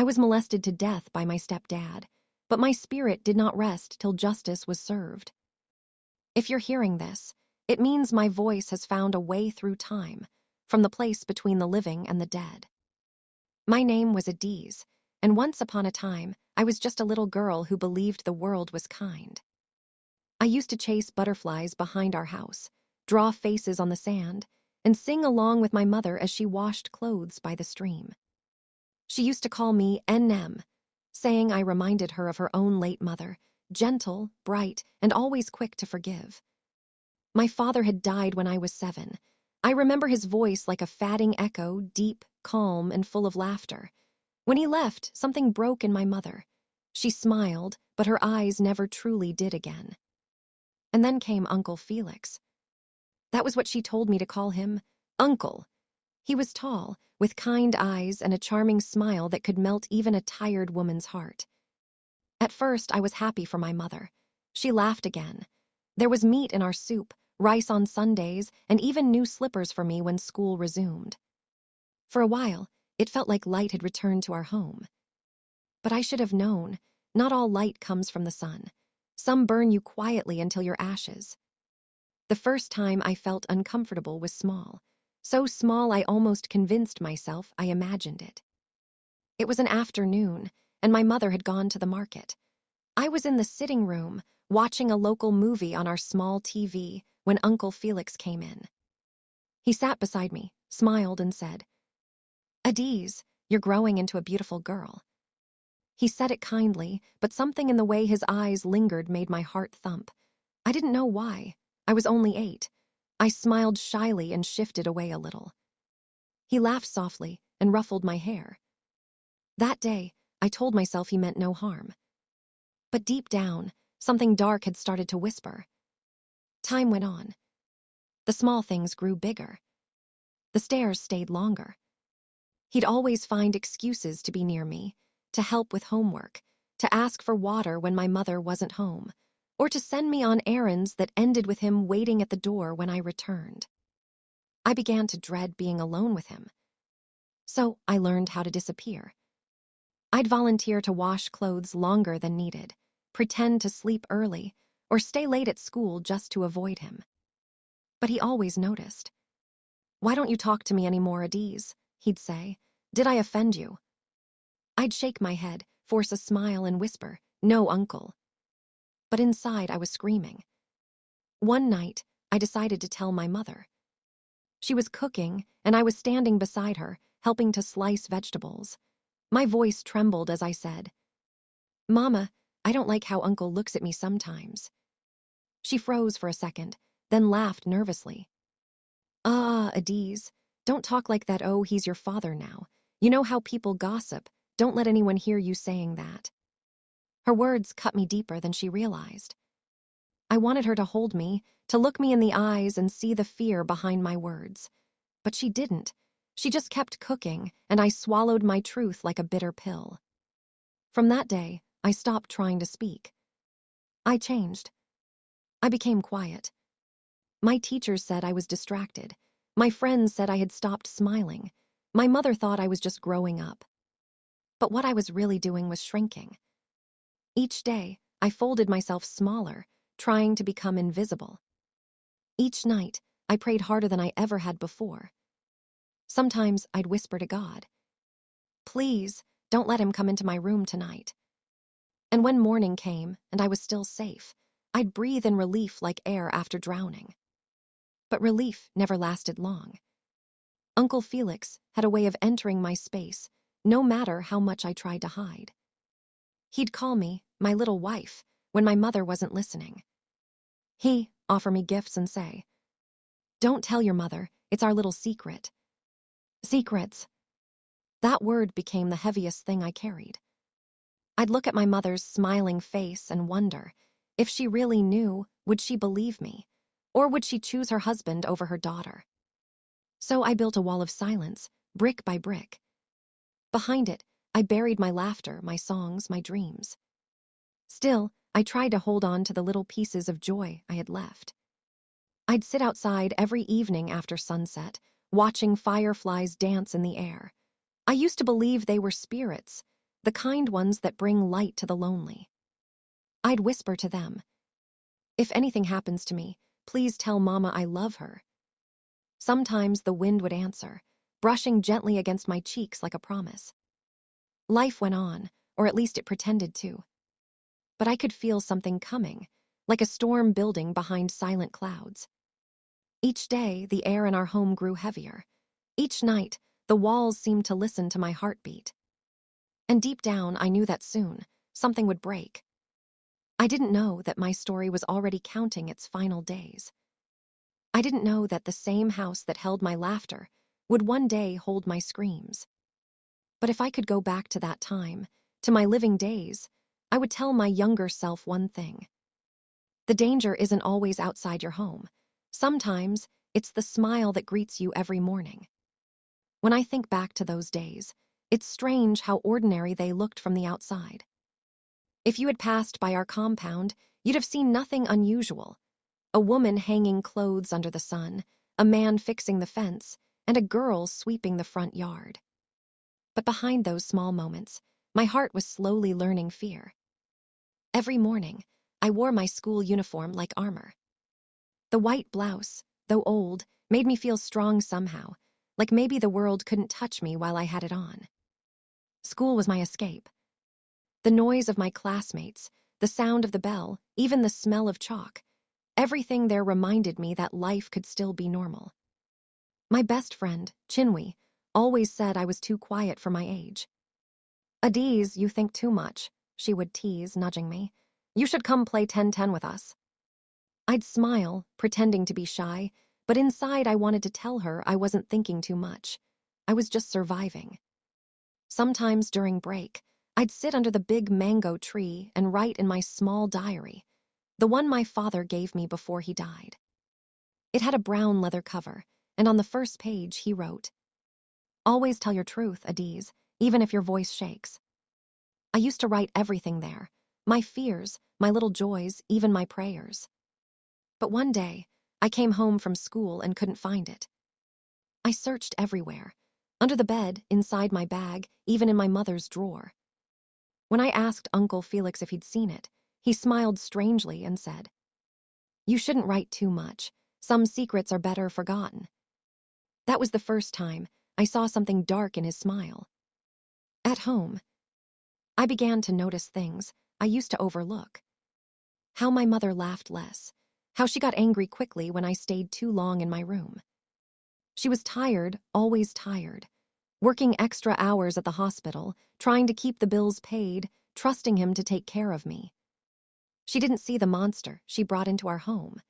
was molested to death by my stepdad, but my spirit did not rest till justice was served. If you're hearing this, it means my voice has found a way through time, from the place between the living and the dead. My name was Adiz, and once upon a time, I was just a little girl who believed the world was kind. I used to chase butterflies behind our house, draw faces on the sand, and sing along with my mother as she washed clothes by the stream. She used to call me NM, saying I reminded her of her own late mother, gentle, bright, and always quick to forgive. My father had died when I was 7. I remember his voice like a fatting echo, deep, calm, and full of laughter. When he left, something broke in my mother. She smiled, but her eyes never truly did again. And then came Uncle Felix. That was what she told me to call him, Uncle. He was tall, with kind eyes and a charming smile that could melt even a tired woman's heart. At first, I was happy for my mother. She laughed again. There was meat in our soup, rice on Sundays, and even new slippers for me when school resumed. For a while, it felt like light had returned to our home. But I should have known, not all light comes from the sun. Some burn you quietly until you're ashes. The first time I felt uncomfortable was small. So small I almost convinced myself I imagined it. It was an afternoon, and my mother had gone to the market. I was in the sitting room, watching a local movie on our small TV when Uncle Felix came in. He sat beside me, smiled, and said, "Adiz, you're growing into a beautiful girl." He said it kindly, but something in the way his eyes lingered made my heart thump. I didn't know why. I was only 8. I smiled shyly and shifted away a little. He laughed softly and ruffled my hair. That day, I told myself he meant no harm. But deep down, something dark had started to whisper. Time went on. The small things grew bigger. The stares stayed longer. He'd always find excuses to be near me, to help with homework, to ask for water when my mother wasn't home, or to send me on errands that ended with him waiting at the door when I returned. I began to dread being alone with him. So I learned how to disappear. I'd volunteer to wash clothes longer than needed, pretend to sleep early, or stay late at school just to avoid him. But he always noticed. "Why don't you talk to me anymore, Adiz?" he'd say. "Did I offend you?" I'd shake my head, force a smile, and whisper, "No, Uncle." But inside I was screaming. One night, I decided to tell my mother. She was cooking, and I was standing beside her, helping to slice vegetables. My voice trembled as I said, "Mama, I don't like how Uncle looks at me sometimes." She froze for a second, then laughed nervously. Adiz, don't talk like that. Oh, he's your father now. You know how people gossip. Don't let anyone hear you saying that." Her words cut me deeper than she realized. I wanted her to hold me, to look me in the eyes and see the fear behind my words. But she didn't. She just kept cooking, and I swallowed my truth like a bitter pill. From that day, I stopped trying to speak. I changed. I became quiet. My teachers said I was distracted. My friends said I had stopped smiling. My mother thought I was just growing up. But what I was really doing was shrinking. Each day, I folded myself smaller, trying to become invisible. Each night, I prayed harder than I ever had before. Sometimes I'd whisper to God, "Please, don't let him come into my room tonight." And when morning came and I was still safe, I'd breathe in relief like air after drowning. But relief never lasted long. Uncle Felix had a way of entering my space, no matter how much I tried to hide. He'd call me my little wife when my mother wasn't listening. He'd offer me gifts and say, "Don't tell your mother, it's our little secret." Secrets. That word became the heaviest thing I carried. I'd look at my mother's smiling face and wonder, if she really knew, would she believe me? Or would she choose her husband over her daughter? So I built a wall of silence, brick by brick. Behind it, I buried my laughter, my songs, my dreams. Still, I tried to hold on to the little pieces of joy I had left. I'd sit outside every evening after sunset, watching fireflies dance in the air. I used to believe they were spirits, the kind ones that bring light to the lonely. I'd whisper to them, "If anything happens to me, please tell Mama I love her." Sometimes the wind would answer, brushing gently against my cheeks like a promise. Life went on, or at least it pretended to. But I could feel something coming, like a storm building behind silent clouds. Each day, the air in our home grew heavier. Each night, the walls seemed to listen to my heartbeat. And deep down, I knew that soon, something would break. I didn't know that my story was already counting its final days. I didn't know that the same house that held my laughter would one day hold my screams. But if I could go back to that time, to my living days, I would tell my younger self one thing. The danger isn't always outside your home. Sometimes, it's the smile that greets you every morning. When I think back to those days, it's strange how ordinary they looked from the outside. If you had passed by our compound, you'd have seen nothing unusual. A woman hanging clothes under the sun, a man fixing the fence, and a girl sweeping the front yard. But behind those small moments, my heart was slowly learning fear. Every morning, I wore my school uniform like armor. The white blouse, though old, made me feel strong somehow, like maybe the world couldn't touch me while I had it on. School was my escape. The noise of my classmates, the sound of the bell, even the smell of chalk, everything there reminded me that life could still be normal. My best friend, Chinwe, always said I was too quiet for my age. "Adiz, you think too much," she would tease, nudging me. "You should come play 10-10 with us." I'd smile, pretending to be shy, but inside I wanted to tell her I wasn't thinking too much. I was just surviving. Sometimes during break, I'd sit under the big mango tree and write in my small diary, the one my father gave me before he died. It had a brown leather cover, and on the first page he wrote, "Always tell your truth, Adiz, even if your voice shakes." I used to write everything there, my fears, my little joys, even my prayers. But one day, I came home from school and couldn't find it. I searched everywhere, under the bed, inside my bag, even in my mother's drawer. When I asked Uncle Felix if he'd seen it, he smiled strangely and said, "You shouldn't write too much. Some secrets are better forgotten." That was the first time I saw something dark in his smile. At home, I began to notice things I used to overlook. How my mother laughed less, how she got angry quickly when I stayed too long in my room. She was tired, always tired, working extra hours at the hospital, trying to keep the bills paid, trusting him to take care of me. She didn't see the monster she brought into our home.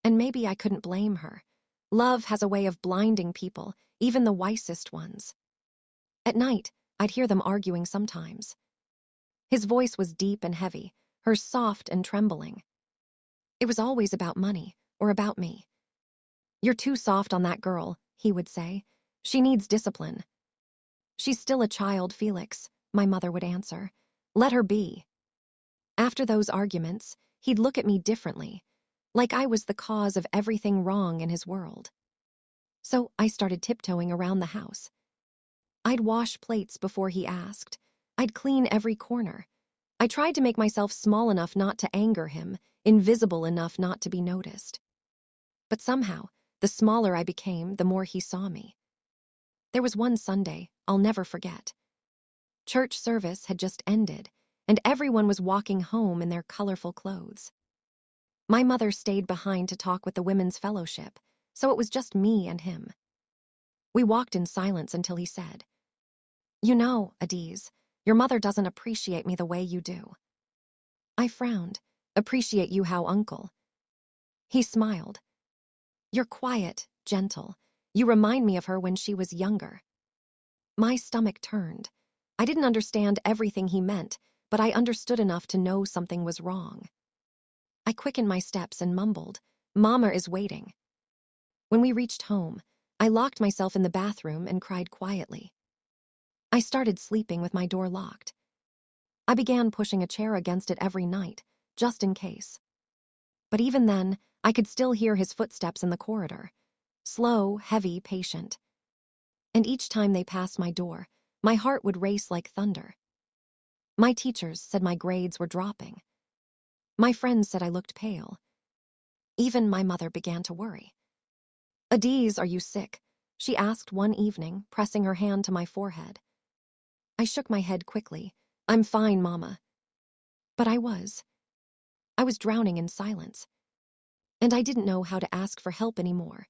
And maybe I couldn't blame her. Love has a way of blinding people, even the wisest ones. At night, I'd hear them arguing sometimes. His voice was deep and heavy, hers soft and trembling. It was always about money, or about me. "You're too soft on that girl," he would say. "She needs discipline." "She's still a child, Felix," my mother would answer. "Let her be." After those arguments, he'd look at me differently, like I was the cause of everything wrong in his world. So I started tiptoeing around the house. I'd wash plates before he asked. I'd clean every corner. I tried to make myself small enough not to anger him, invisible enough not to be noticed. But somehow, the smaller I became, the more he saw me. There was one Sunday I'll never forget. Church service had just ended, and everyone was walking home in their colorful clothes. My mother stayed behind to talk with the women's fellowship, so it was just me and him. We walked in silence until he said, "You know, Adiz, your mother doesn't appreciate me the way you do." I frowned. "Appreciate you how, uncle?" He smiled. "You're quiet, gentle. You remind me of her when she was younger." My stomach turned. I didn't understand everything he meant, but I understood enough to know something was wrong. I quickened my steps and mumbled, "Mama is waiting." When we reached home, I locked myself in the bathroom and cried quietly. I started sleeping with my door locked. I began pushing a chair against it every night, just in case. But even then, I could still hear his footsteps in the corridor. Slow, heavy, patient. And each time they passed my door, my heart would race like thunder. My teachers said my grades were dropping. My friends said I looked pale. Even my mother began to worry. "Adiz, are you sick?" she asked one evening, pressing her hand to my forehead. I shook my head quickly. "I'm fine, Mama." But I was. I was drowning in silence. And I didn't know how to ask for help anymore.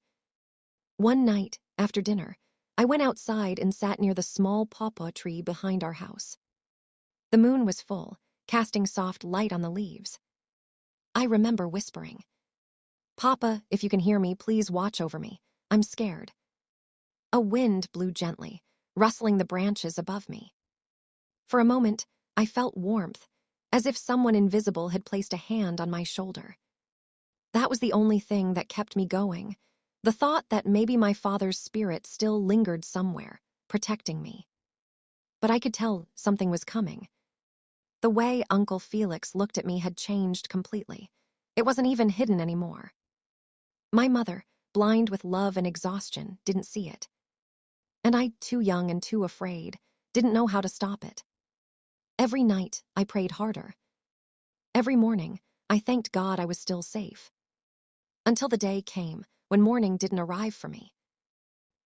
One night, after dinner, I went outside and sat near the small pawpaw tree behind our house. The moon was full, casting soft light on the leaves. I remember whispering, "Papa, if you can hear me, please watch over me. I'm scared." A wind blew gently, rustling the branches above me. For a moment, I felt warmth, as if someone invisible had placed a hand on my shoulder. That was the only thing that kept me going, the thought that maybe my father's spirit still lingered somewhere, protecting me. But I could tell something was coming. The way Uncle Felix looked at me had changed completely. It wasn't even hidden anymore. My mother, blind with love and exhaustion, didn't see it. And I, too young and too afraid, didn't know how to stop it. Every night, I prayed harder. Every morning, I thanked God I was still safe. Until the day came when morning didn't arrive for me.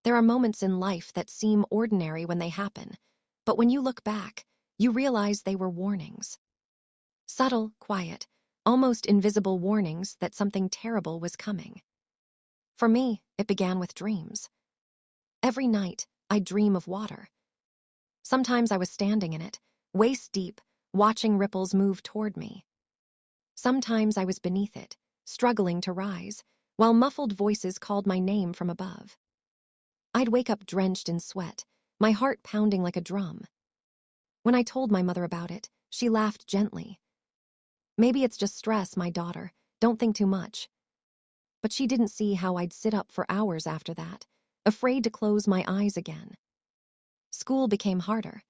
There are moments in life that seem ordinary when they happen, but when you look back, you realize they were warnings. Subtle, quiet, almost invisible warnings that something terrible was coming. For me, it began with dreams. Every night, I'd dream of water. Sometimes I was standing in it, waist deep, watching ripples move toward me. Sometimes I was beneath it, struggling to rise, while muffled voices called my name from above. I'd wake up drenched in sweat, my heart pounding like a drum. When I told my mother about it, she laughed gently. "Maybe it's just stress, my daughter. Don't think too much." But she didn't see how I'd sit up for hours after that, afraid to close my eyes again. School became harder.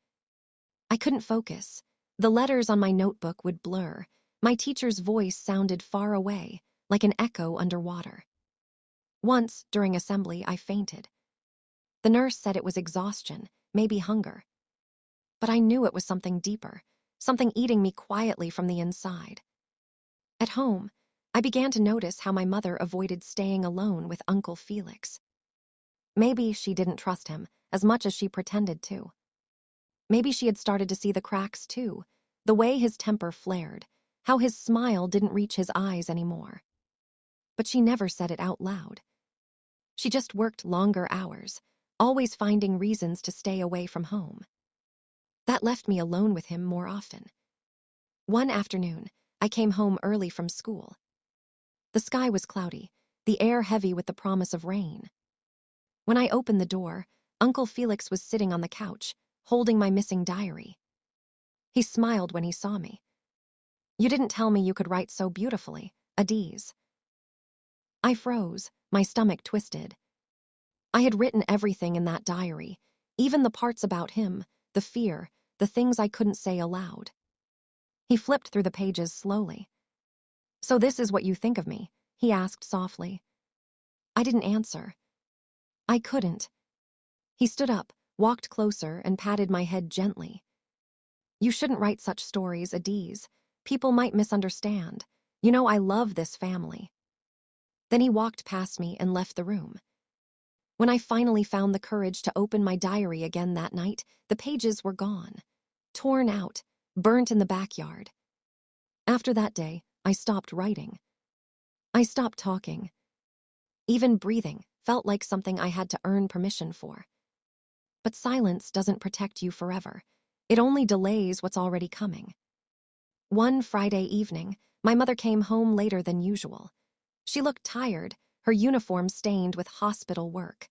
I couldn't focus. The letters on my notebook would blur. My teacher's voice sounded far away, like an echo underwater. Once, during assembly, I fainted. The nurse said it was exhaustion, maybe hunger. But I knew it was something deeper, something eating me quietly from the inside. At home, I began to notice how my mother avoided staying alone with Uncle Felix. Maybe she didn't trust him as much as she pretended to. Maybe she had started to see the cracks too, the way his temper flared, how his smile didn't reach his eyes anymore. But she never said it out loud. She just worked longer hours, always finding reasons to stay away from home. That left me alone with him more often. One afternoon, I came home early from school. The sky was cloudy, the air heavy with the promise of rain. When I opened the door, Uncle Felix was sitting on the couch, holding my missing diary. He smiled when he saw me. "You didn't tell me you could write so beautifully, Adiz." I froze, my stomach twisted. I had written everything in that diary, even the parts about him, the fear, the things I couldn't say aloud. He flipped through the pages slowly. "So this is what you think of me?" he asked softly. I didn't answer. I couldn't. He stood up, walked closer, and patted my head gently. "You shouldn't write such stories, Adiz. People might misunderstand. You know I love this family." Then he walked past me and left the room. When I finally found the courage to open my diary again that night, the pages were gone. Torn out, burnt in the backyard. After that day, I stopped writing. I stopped talking. Even breathing felt like something I had to earn permission for. But silence doesn't protect you forever. It only delays what's already coming. One Friday evening, my mother came home later than usual. She looked tired, her uniform stained with hospital work.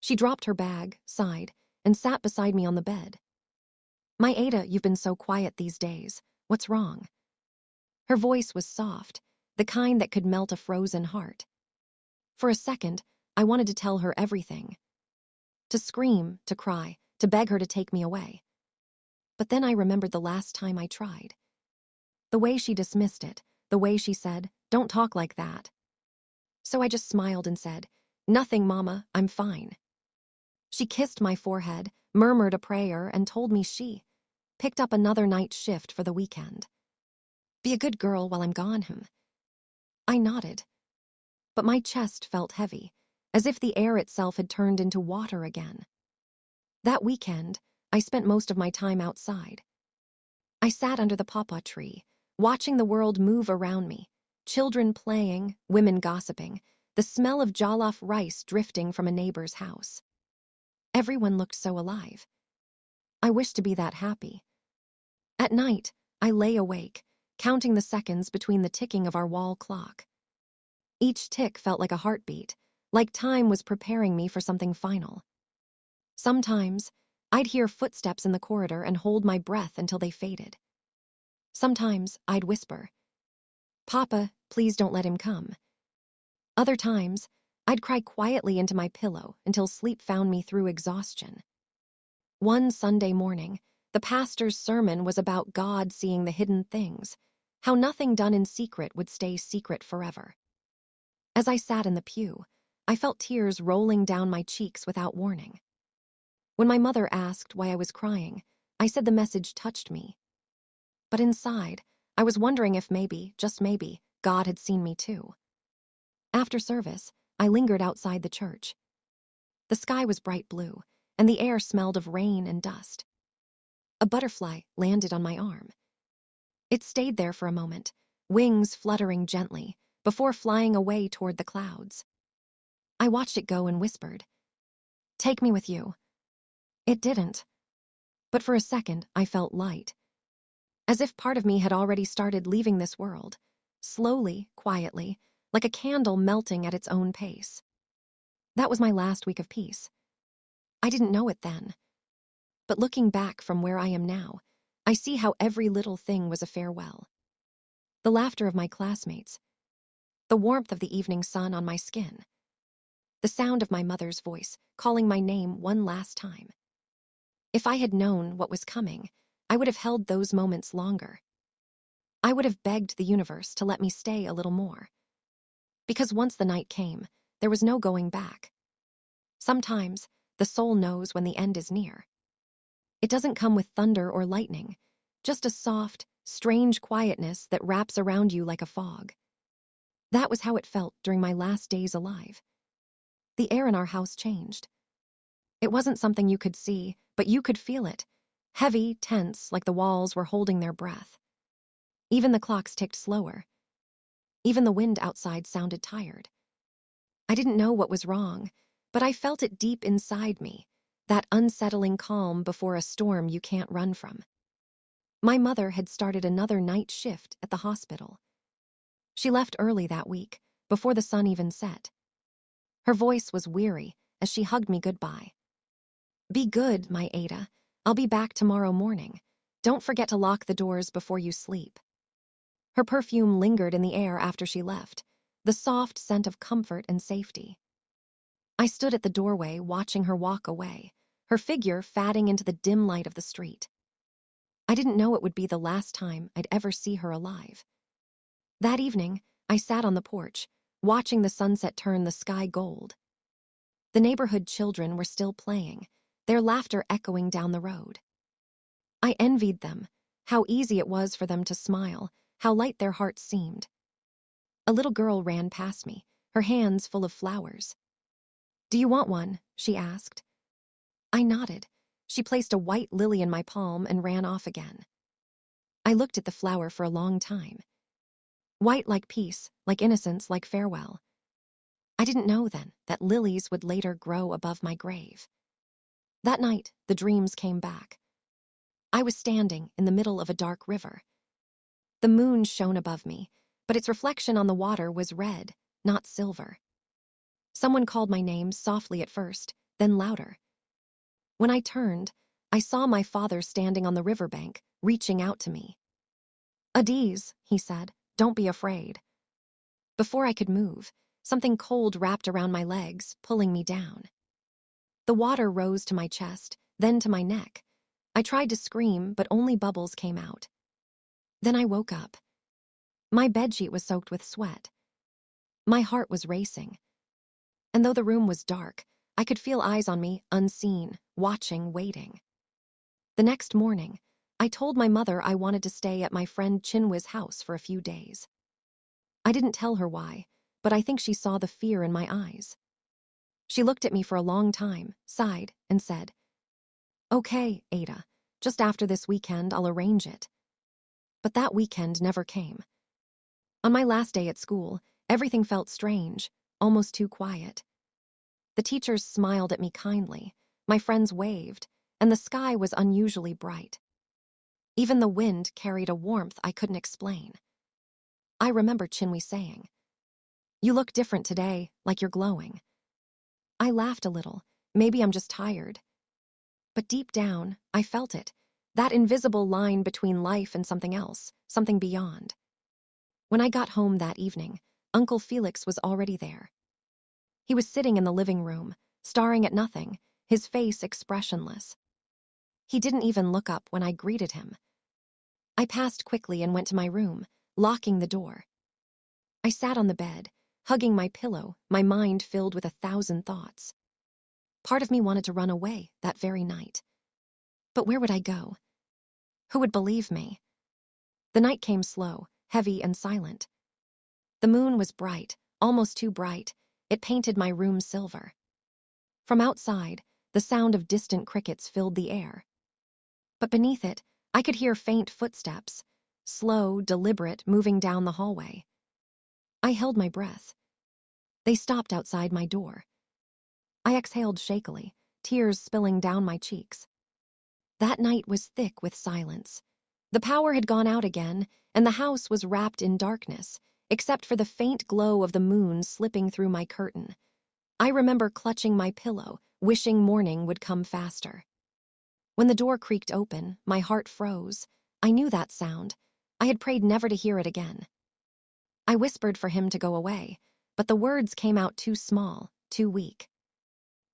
She dropped her bag, sighed, and sat beside me on the bed. "My Ada, you've been so quiet these days. What's wrong?" Her voice was soft, the kind that could melt a frozen heart. For a second, I wanted to tell her everything. To scream, to cry, to beg her to take me away. But then I remembered the last time I tried. The way she dismissed it, the way she said, "Don't talk like that." So I just smiled and said, "Nothing, Mama, I'm fine." She kissed my forehead, murmured a prayer, and told me picked up another night shift for the weekend. Be a good girl while I'm gone, I nodded, but my chest felt heavy, as if the air itself had turned into water again. That weekend, I spent most of my time outside. I sat under the pawpaw tree, watching the world move around me, children playing, women gossiping, the smell of jollof rice drifting from a neighbor's house. Everyone looked so alive. I wished to be that happy. At night, I lay awake, counting the seconds between the ticking of our wall clock. Each tick felt like a heartbeat, like time was preparing me for something final. Sometimes, I'd hear footsteps in the corridor and hold my breath until they faded. Sometimes, I'd whisper, "Papa, please don't let him come." Other times, I'd cry quietly into my pillow until sleep found me through exhaustion. One Sunday morning, the pastor's sermon was about God seeing the hidden things, how nothing done in secret would stay secret forever. As I sat in the pew, I felt tears rolling down my cheeks without warning. When my mother asked why I was crying, I said the message touched me. But inside, I was wondering if maybe, just maybe, God had seen me too. After service, I lingered outside the church. The sky was bright blue, and the air smelled of rain and dust. A butterfly landed on my arm. It stayed there for a moment, wings fluttering gently, before flying away toward the clouds. I watched it go and whispered, "Take me with you." It didn't. But for a second, I felt light. As if part of me had already started leaving this world, slowly, quietly, like a candle melting at its own pace. That was my last week of peace. I didn't know it then. But looking back from where I am now, I see how every little thing was a farewell. The laughter of my classmates, the warmth of the evening sun on my skin, the sound of my mother's voice calling my name one last time. If I had known what was coming, I would have held those moments longer. I would have begged the universe to let me stay a little more. Because once the night came, there was no going back. Sometimes, the soul knows when the end is near. It doesn't come with thunder or lightning, just a soft, strange quietness that wraps around you like a fog. That was how it felt during my last days alive. The air in our house changed. It wasn't something you could see, but you could feel it. Heavy, tense, like the walls were holding their breath. Even the clocks ticked slower. Even the wind outside sounded tired. I didn't know what was wrong, but I felt it deep inside me, that unsettling calm before a storm you can't run from. My mother had started another night shift at the hospital. She left early that week, before the sun even set. Her voice was weary as she hugged me goodbye. "Be good, my Ada. I'll be back tomorrow morning. Don't forget to lock the doors before you sleep." Her perfume lingered in the air after she left, the soft scent of comfort and safety. I stood at the doorway watching her walk away, her figure fading into the dim light of the street. I didn't know it would be the last time I'd ever see her alive. That evening, I sat on the porch, watching the sunset turn the sky gold. The neighborhood children were still playing, their laughter echoing down the road. I envied them, how easy it was for them to smile, how light their hearts seemed. A little girl ran past me, her hands full of flowers. "Do you want one?" she asked. I nodded. She placed a white lily in my palm and ran off again. I looked at the flower for a long time. White like peace, like innocence, like farewell. I didn't know then that lilies would later grow above my grave. That night, the dreams came back. I was standing in the middle of a dark river. The moon shone above me, but its reflection on the water was red, not silver. Someone called my name softly at first, then louder. When I turned, I saw my father standing on the riverbank, reaching out to me. "Adiz," he said, "don't be afraid." Before I could move, something cold wrapped around my legs, pulling me down. The water rose to my chest, then to my neck. I tried to scream, but only bubbles came out. Then I woke up. My bedsheet was soaked with sweat. My heart was racing. And though the room was dark, I could feel eyes on me, unseen, watching, waiting. The next morning, I told my mother I wanted to stay at my friend Chinwi's house for a few days. I didn't tell her why, but I think she saw the fear in my eyes. She looked at me for a long time, sighed, and said, "Okay, Ada, just after this weekend I'll arrange it." But that weekend never came. On my last day at school, everything felt strange, almost too quiet. The teachers smiled at me kindly, my friends waved, and the sky was unusually bright. Even the wind carried a warmth I couldn't explain. I remember Chinwi saying, "You look different today, like you're glowing." I laughed a little. Maybe I'm just tired. But deep down, I felt it, that invisible line between life and something else, something beyond. When I got home that evening, Uncle Felix was already there. He was sitting in the living room, staring at nothing, his face expressionless. He didn't even look up when I greeted him. I passed quickly and went to my room, locking the door. I sat on the bed, hugging my pillow, my mind filled with 1,000 thoughts. Part of me wanted to run away that very night. But where would I go? Who would believe me? The night came slow, heavy and silent. The moon was bright, almost too bright. It painted my room silver. From outside, the sound of distant crickets filled the air. But beneath it, I could hear faint footsteps, slow, deliberate, moving down the hallway. I held my breath. They stopped outside my door. I exhaled shakily, tears spilling down my cheeks. That night was thick with silence. The power had gone out again, and the house was wrapped in darkness, except for the faint glow of the moon slipping through my curtain. I remember clutching my pillow, wishing morning would come faster. When the door creaked open, my heart froze. I knew that sound. I had prayed never to hear it again. I whispered for him to go away, but the words came out too small, too weak.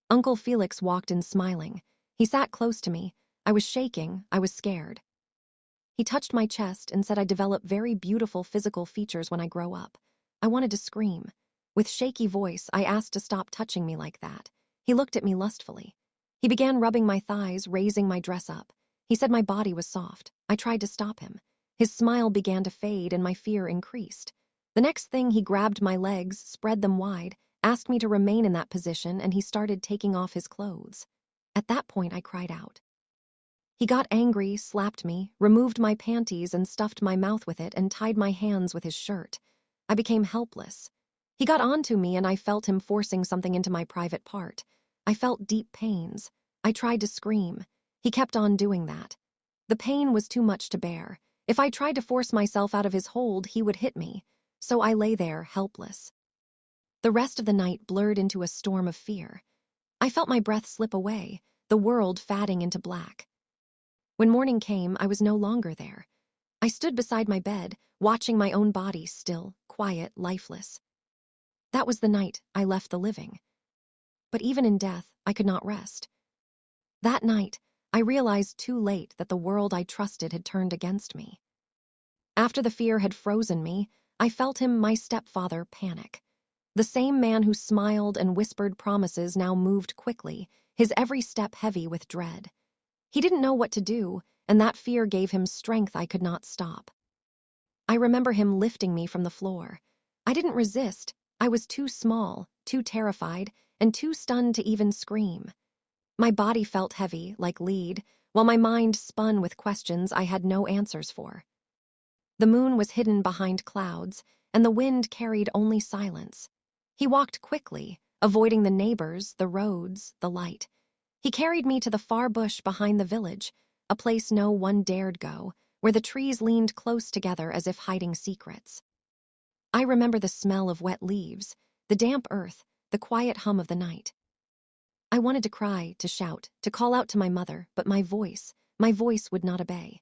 Uncle Felix walked in smiling. He sat close to me. I was shaking, I was scared. He touched my chest and said I'd develop very beautiful physical features when I grow up. I wanted to scream. With shaky voice, I asked to stop touching me like that. He looked at me lustfully. He began rubbing my thighs, raising my dress up. He said my body was soft. I tried to stop him. His smile began to fade and my fear increased. The next thing, he grabbed my legs, spread them wide, asked me to remain in that position, and he started taking off his clothes. At that point, I cried out. He got angry, slapped me, removed my panties and stuffed my mouth with it and tied my hands with his shirt. I became helpless. He got onto me and I felt him forcing something into my private part. I felt deep pains. I tried to scream. He kept on doing that. The pain was too much to bear. If I tried to force myself out of his hold, he would hit me. So I lay there, helpless. The rest of the night blurred into a storm of fear. I felt my breath slip away, the world fading into black. When morning came, I was no longer there. I stood beside my bed, watching my own body still, quiet, lifeless. That was the night I left the living. But even in death, I could not rest. That night, I realized too late that the world I trusted had turned against me. After the fear had frozen me, I felt him, my stepfather, panic. The same man who smiled and whispered promises now moved quickly, his every step heavy with dread. He didn't know what to do, and that fear gave him strength I could not stop. I remember him lifting me from the floor. I didn't resist. I was too small, too terrified, and too stunned to even scream. My body felt heavy, like lead, while my mind spun with questions I had no answers for. The moon was hidden behind clouds, and the wind carried only silence. He walked quickly, avoiding the neighbors, the roads, the light. He carried me to the far bush behind the village, a place no one dared go, where the trees leaned close together as if hiding secrets. I remember the smell of wet leaves, the damp earth, the quiet hum of the night. I wanted to cry, to shout, to call out to my mother, but my voice would not obey.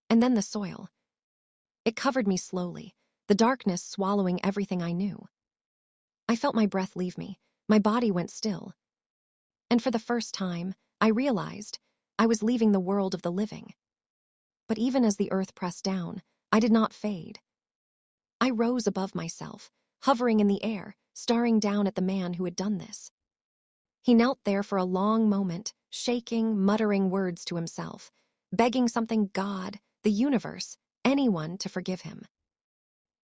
And then the soil. It covered me slowly, the darkness swallowing everything I knew. I felt my breath leave me, my body went still. And for the first time, I realized I was leaving the world of the living. But even as the earth pressed down, I did not fade. I rose above myself, hovering in the air, staring down at the man who had done this. He knelt there for a long moment, shaking, muttering words to himself. begging something, God, the universe, anyone to forgive him.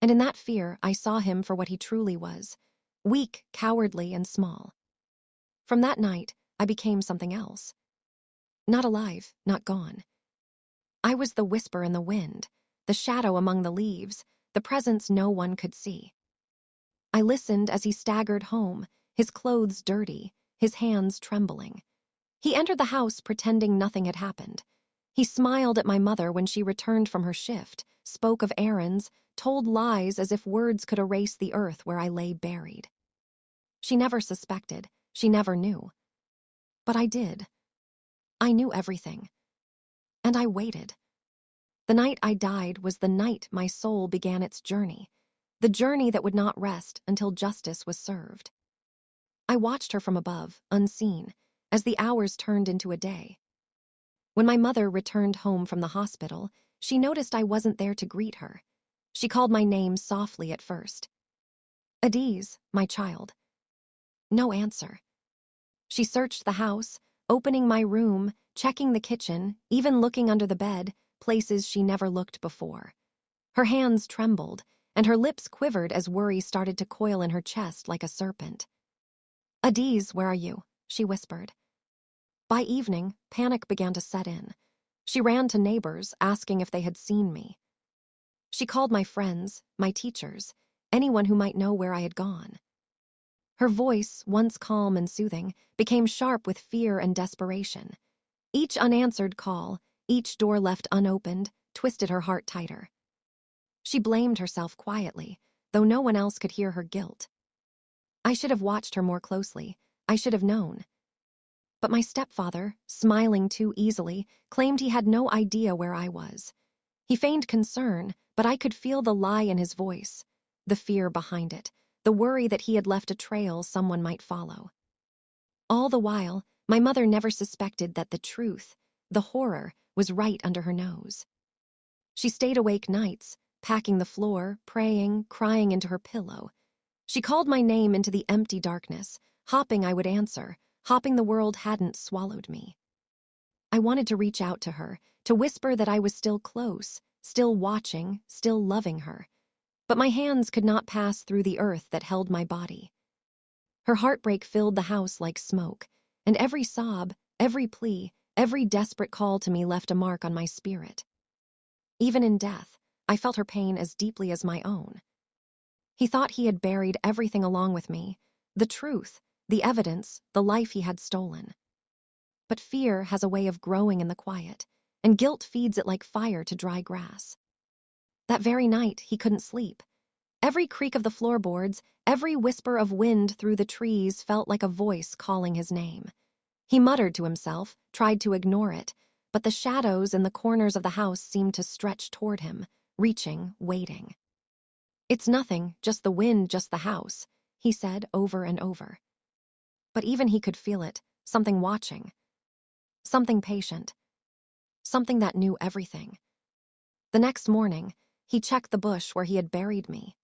And in that fear, I saw him for what he truly was, weak, cowardly, and small. From that night, I became something else. Not alive, not gone. I was the whisper in the wind, the shadow among the leaves, the presence no one could see. I listened as he staggered home, his clothes dirty, his hands trembling. He entered the house pretending nothing had happened. He smiled at my mother when she returned from her shift, spoke of errands, told lies as if words could erase the earth where I lay buried. She never suspected, she never knew. But I did. I knew everything. And I waited. The night I died was the night my soul began its journey, the journey that would not rest until justice was served. I watched her from above, unseen, as the hours turned into a day. When my mother returned home from the hospital, she noticed I wasn't there to greet her. She called my name softly at first. Adiz, my child. No answer. She searched the house, opening my room, checking the kitchen, even looking under the bed, places she never looked before. Her hands trembled, and her lips quivered as worry started to coil in her chest like a serpent. Adiz, where are you? She whispered. By evening, panic began to set in. She ran to neighbors, asking if they had seen me. She called my friends, my teachers, anyone who might know where I had gone. Her voice, once calm and soothing, became sharp with fear and desperation. Each unanswered call, each door left unopened, twisted her heart tighter. She blamed herself quietly, though no one else could hear her guilt. I should have watched her more closely. I should have known. But my stepfather, smiling too easily, claimed he had no idea where I was. He feigned concern, but I could feel the lie in his voice, the fear behind it, the worry that he had left a trail someone might follow. All the while, my mother never suspected that the truth, the horror, was right under her nose. She stayed awake nights, packing the floor, praying, crying into her pillow. She called my name into the empty darkness, hoping I would answer, hoping the world hadn't swallowed me. I wanted to reach out to her, to whisper that I was still close, still watching, still loving her. But my hands could not pass through the earth that held my body. Her heartbreak filled the house like smoke, and every sob, every plea, every desperate call to me left a mark on my spirit. Even in death, I felt her pain as deeply as my own. He thought he had buried everything along with me, the truth, the evidence, the life he had stolen. But fear has a way of growing in the quiet, and guilt feeds it like fire to dry grass. That very night, he couldn't sleep. Every creak of the floorboards, every whisper of wind through the trees felt like a voice calling his name. He muttered to himself, tried to ignore it, but the shadows in the corners of the house seemed to stretch toward him, reaching, waiting. It's nothing, just the wind, just the house, he said over and over. But even he could feel it, something watching, something patient, something that knew everything. The next morning, he checked the bush where he had buried me.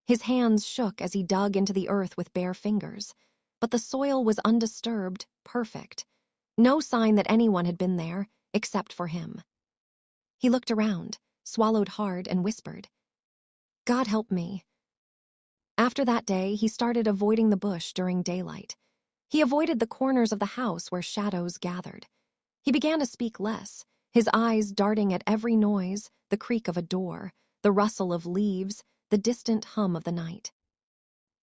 His hands shook as he dug into the earth with bare fingers, but the soil was undisturbed, perfect. No sign that anyone had been there, except for him. He looked around, swallowed hard, and whispered, God help me. After that day, he started avoiding the bush during daylight. He avoided the corners of the house where shadows gathered. He began to speak less, his eyes darting at every noise, the creak of a door, the rustle of leaves, the distant hum of the night.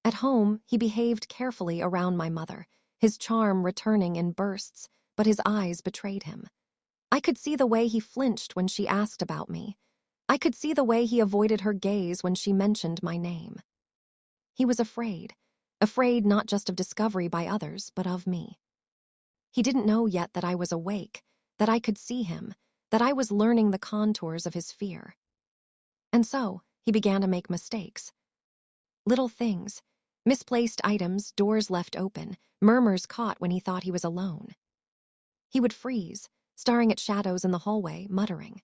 At home, he behaved carefully around my mother, his charm returning in bursts, but his eyes betrayed him. I could see the way he flinched when she asked about me. I could see the way he avoided her gaze when she mentioned my name. He was afraid not just of discovery by others, but of me. He didn't know yet that I was awake, that I could see him, that I was learning the contours of his fear. And so, he began to make mistakes. Little things, misplaced items, doors left open, murmurs caught when he thought he was alone. He would freeze, staring at shadows in the hallway, muttering,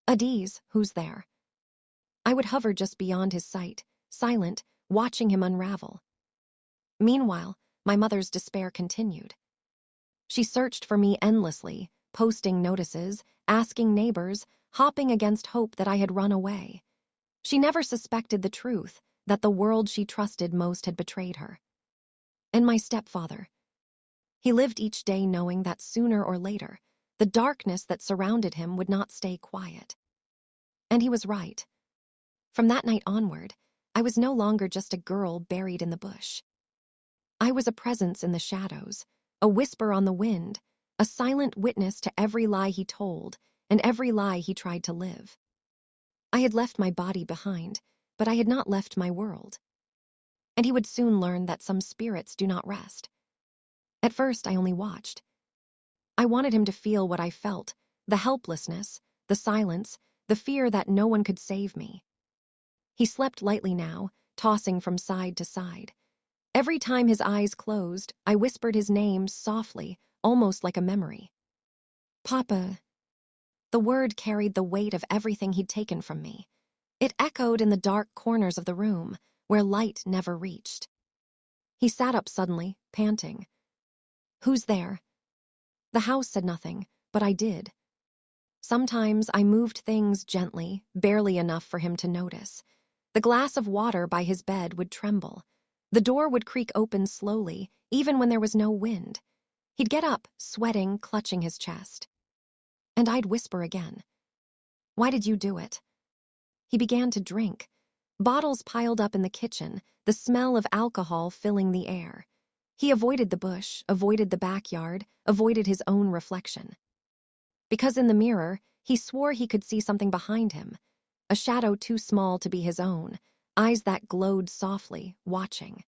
Adiz, who's there? I would hover just beyond his sight, silent, watching him unravel. Meanwhile, my mother's despair continued. She searched for me endlessly, posting notices, asking neighbors, hopping against hope that I had run away. She never suspected the truth, that the world she trusted most had betrayed her. And my stepfather. He lived each day knowing that sooner or later, the darkness that surrounded him would not stay quiet. And he was right. From that night onward, I was no longer just a girl buried in the bush. I was a presence in the shadows, a whisper on the wind, a silent witness to every lie he told and every lie he tried to live. I had left my body behind, but I had not left my world. And he would soon learn that some spirits do not rest. At first, I only watched. I wanted him to feel what I felt, the helplessness, the silence, the fear that no one could save me. He slept lightly now, tossing from side to side. Every time his eyes closed, I whispered his name softly, almost like a memory. Papa. The word carried the weight of everything he'd taken from me. It echoed in the dark corners of the room, where light never reached. He sat up suddenly, panting. Who's there? The house said nothing, but I did. Sometimes I moved things gently, barely enough for him to notice. The glass of water by his bed would tremble. The door would creak open slowly, even when there was no wind. He'd get up, sweating, clutching his chest. And I'd whisper again. Why did you do it? He began to drink. Bottles piled up in the kitchen, the smell of alcohol filling the air. He avoided the bush, avoided the backyard, avoided his own reflection. Because in the mirror, he swore he could see something behind him, a shadow too small to be his own, eyes that glowed softly, watching.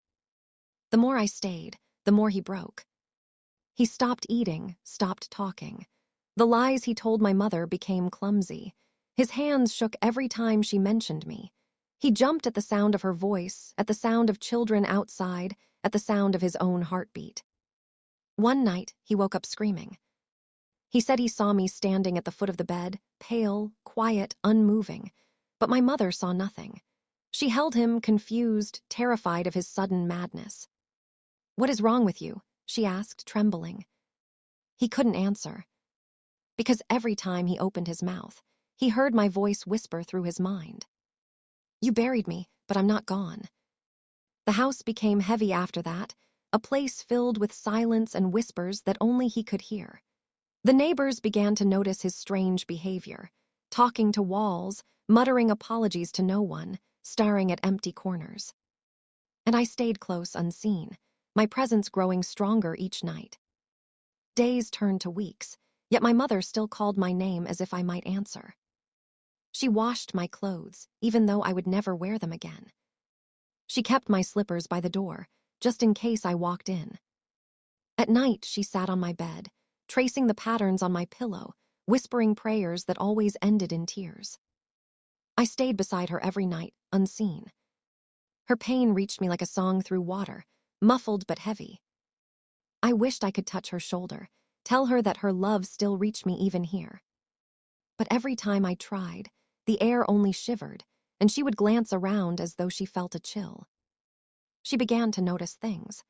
The more I stayed, the more he broke. He stopped eating, stopped talking. The lies he told my mother became clumsy. His hands shook every time she mentioned me. He jumped at the sound of her voice, at the sound of children outside, at the sound of his own heartbeat. One night, he woke up screaming. He said he saw me standing at the foot of the bed, pale, quiet, unmoving. But my mother saw nothing. She held him, confused, terrified of his sudden madness. What is wrong with you? She asked, trembling. He couldn't answer. Because every time he opened his mouth, he heard my voice whisper through his mind. You buried me, but I'm not gone. The house became heavy after that, a place filled with silence and whispers that only he could hear. The neighbors began to notice his strange behavior, talking to walls, muttering apologies to no one, staring at empty corners. And I stayed close unseen, my presence growing stronger each night. Days turned to weeks, yet my mother still called my name as if I might answer. She washed my clothes, even though I would never wear them again. She kept my slippers by the door, just in case I walked in. At night, she sat on my bed, tracing the patterns on my pillow, whispering prayers that always ended in tears. I stayed beside her every night, unseen. Her pain reached me like a song through water, muffled but heavy. I wished I could touch her shoulder, tell her that her love still reached me even here. But every time I tried, the air only shivered, and she would glance around as though she felt a chill. She began to notice things.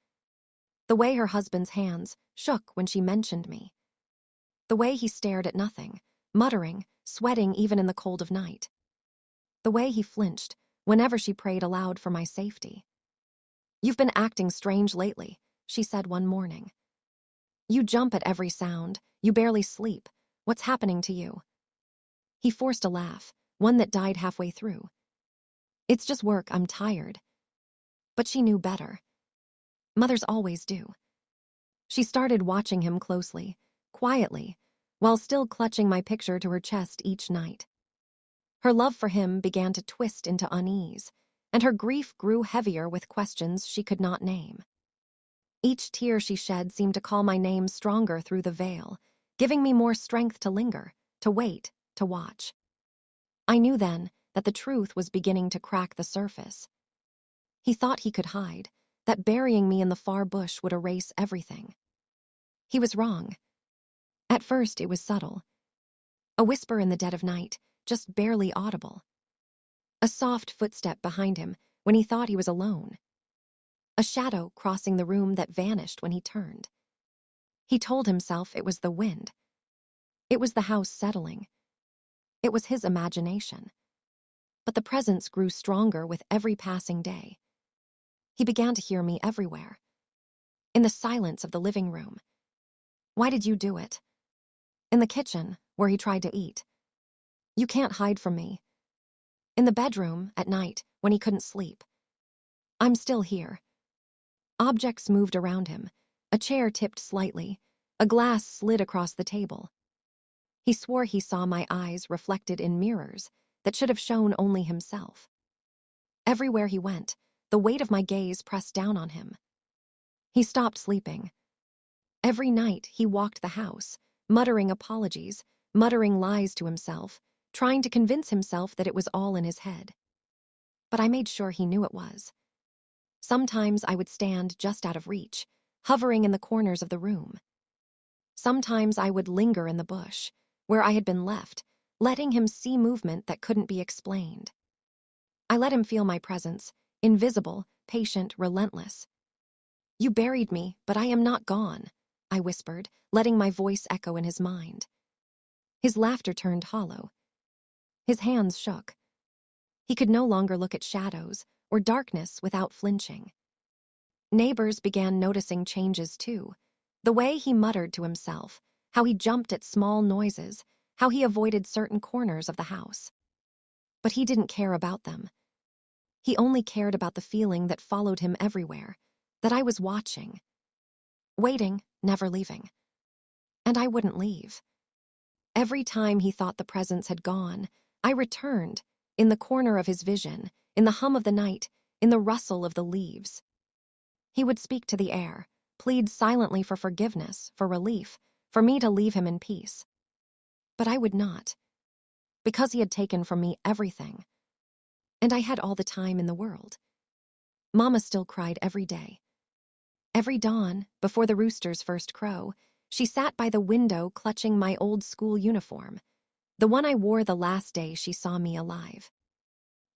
The way her husband's hands shook when she mentioned me. The way he stared at nothing, muttering, sweating even in the cold of night. The way he flinched whenever she prayed aloud for my safety. You've been acting strange lately, she said one morning. You jump at every sound, you barely sleep. What's happening to you? He forced a laugh, one that died halfway through. It's just work, I'm tired. But she knew better. Mothers always do. She started watching him closely, quietly, while still clutching my picture to her chest each night. Her love for him began to twist into unease, and her grief grew heavier with questions she could not name. Each tear she shed seemed to call my name stronger through the veil, giving me more strength to linger, to wait, to watch. I knew then that the truth was beginning to crack the surface. He thought he could hide, that burying me in the far bush would erase everything. He was wrong. At first, it was subtle. A whisper in the dead of night, just barely audible. A soft footstep behind him when he thought he was alone. A shadow crossing the room that vanished when he turned. He told himself it was the wind. It was the house settling. It was his imagination. But the presence grew stronger with every passing day. He began to hear me everywhere. In the silence of the living room. Why did you do it? In the kitchen, where he tried to eat. You can't hide from me. In the bedroom, at night, when he couldn't sleep. I'm still here. Objects moved around him. A chair tipped slightly. A glass slid across the table. He swore he saw my eyes reflected in mirrors that should have shown only himself. Everywhere he went, the weight of my gaze pressed down on him. He stopped sleeping. Every night he walked the house, muttering apologies, muttering lies to himself, trying to convince himself that it was all in his head. But I made sure he knew it was. Sometimes I would stand just out of reach, hovering in the corners of the room. Sometimes I would linger in the bush, where I had been left, letting him see movement that couldn't be explained. I let him feel my presence, invisible, patient, relentless. You buried me, but I am not gone, I whispered, letting my voice echo in his mind. His laughter turned hollow. His hands shook. He could no longer look at shadows or darkness without flinching. Neighbors began noticing changes too. The way he muttered to himself, how he jumped at small noises, how he avoided certain corners of the house. But he didn't care about them. He only cared about the feeling that followed him everywhere, that I was watching. Waiting, never leaving. And I wouldn't leave. Every time he thought the presence had gone, I returned, in the corner of his vision, in the hum of the night, in the rustle of the leaves. He would speak to the air, plead silently for forgiveness, for relief, for me to leave him in peace. But I would not, because he had taken from me everything. And I had all the time in the world. Mama still cried every day. Every dawn, before the rooster's first crow, she sat by the window clutching my old school uniform, the one I wore the last day she saw me alive.